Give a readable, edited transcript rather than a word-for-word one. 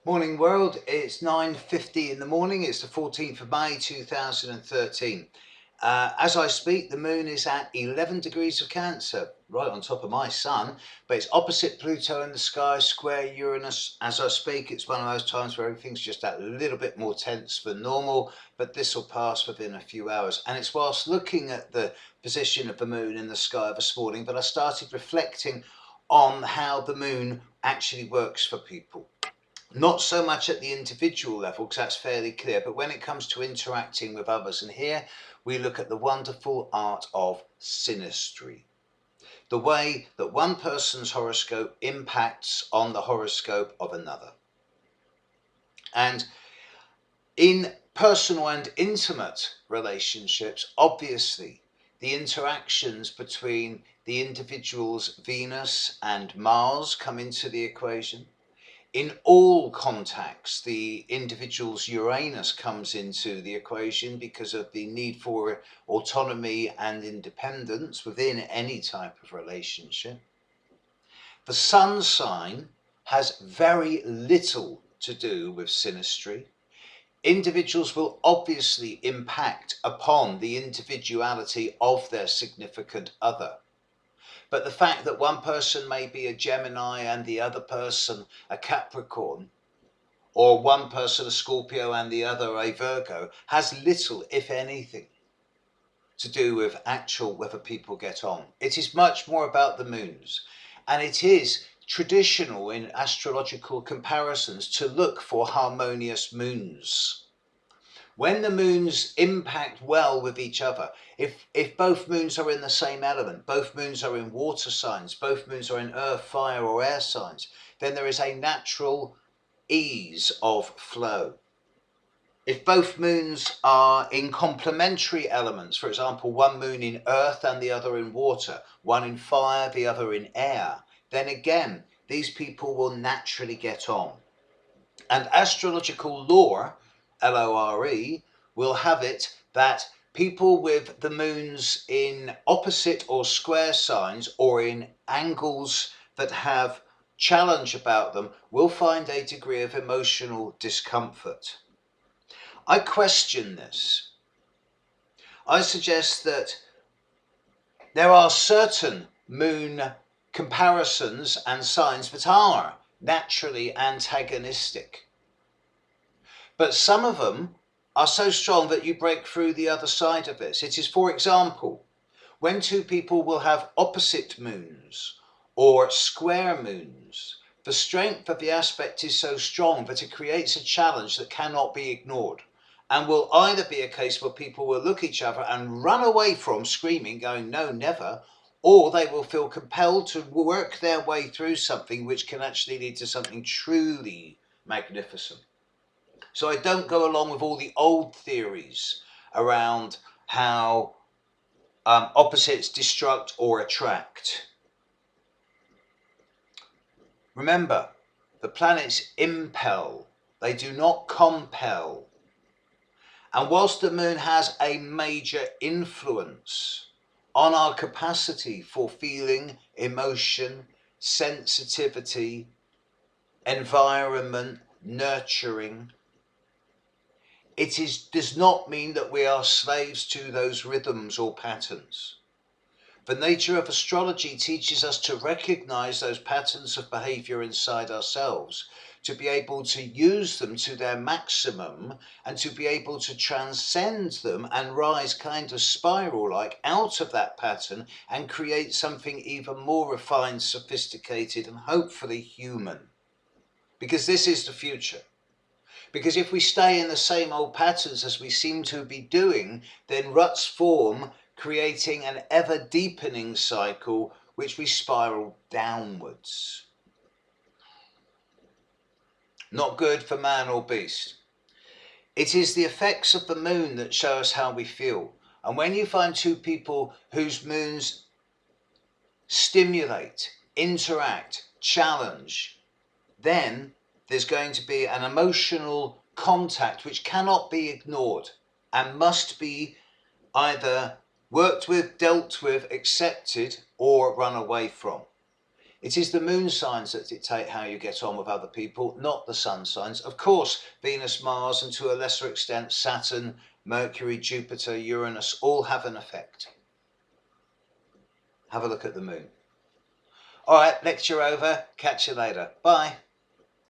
Morning world, it's 9:50 in the morning, it's the 14th of May 2013. As I speak, the moon is at 11 degrees of Cancer, right on top of my sun, but it's opposite Pluto in the sky, square Uranus. As I speak, it's one of those times where everything's just that little bit more tense than normal, but this will pass within a few hours. And it's whilst looking at the position of the moon in the sky this morning that I started reflecting on how the moon actually works for people. Not so much at the individual level, because that's fairly clear, but when it comes to interacting with others. And here we look at the wonderful art of synastry. The way that one person's horoscope impacts on the horoscope of another. And in personal and intimate relationships, obviously, the interactions between the individual's Venus and Mars come into the equation. In all contacts, the individual's Uranus comes into the equation because of the need for autonomy and independence within any type of relationship. The sun sign has very little to do with synastry. Individuals will obviously impact upon the individuality of their significant other. But the fact that one person may be a Gemini and the other person a Capricorn, or one person a Scorpio and the other a Virgo, has little, if anything, to do with actual whether people get on. It is much more about the moons. And it is traditional in astrological comparisons to look for harmonious moons. When the moons impact well with each other, if both moons are in the same element, both moons are in water signs, both moons are in earth, fire or air signs, then there is a natural ease of flow. If both moons are in complementary elements, for example, one moon in earth and the other in water, one in fire, the other in air, then again, these people will naturally get on. And astrological lore, L-O-R-E, will have it that people with the moons in opposite or square signs or in angles that have challenge about them will find a degree of emotional discomfort. I question this. I suggest that there are certain moon comparisons and signs that are naturally antagonistic. But some of them are so strong that you break through the other side of this. It is, for example, when two people will have opposite moons or square moons, the strength of the aspect is so strong that it creates a challenge that cannot be ignored, and will either be a case where people will look at each other and run away from, screaming, going, no, never, or they will feel compelled to work their way through something which can actually lead to something truly magnificent. So I don't go along with all the old theories around how opposites destruct or attract. Remember, the planets impel, they do not compel. And whilst the moon has a major influence on our capacity for feeling, emotion, sensitivity, environment, nurturing, it does not mean that we are slaves to those rhythms or patterns. The nature of astrology teaches us to recognize those patterns of behavior inside ourselves, to be able to use them to their maximum and to be able to transcend them and rise kind of spiral-like out of that pattern and create something even more refined, sophisticated and hopefully human. Because this is the future. Because if we stay in the same old patterns as we seem to be doing, then ruts form, creating an ever deepening cycle which we spiral downwards. Not good for man or beast. It is the effects of the moon that show us how we feel. And when you find two people whose moons stimulate, interact, challenge, then there's going to be an emotional contact which cannot be ignored and must be either worked with, dealt with, accepted, or run away from. It is the moon signs that dictate how you get on with other people, not the sun signs. Of course, Venus, Mars, and to a lesser extent Saturn, Mercury, Jupiter, Uranus all have an effect. Have a look at the moon. All right, lecture over. Catch you later. Bye.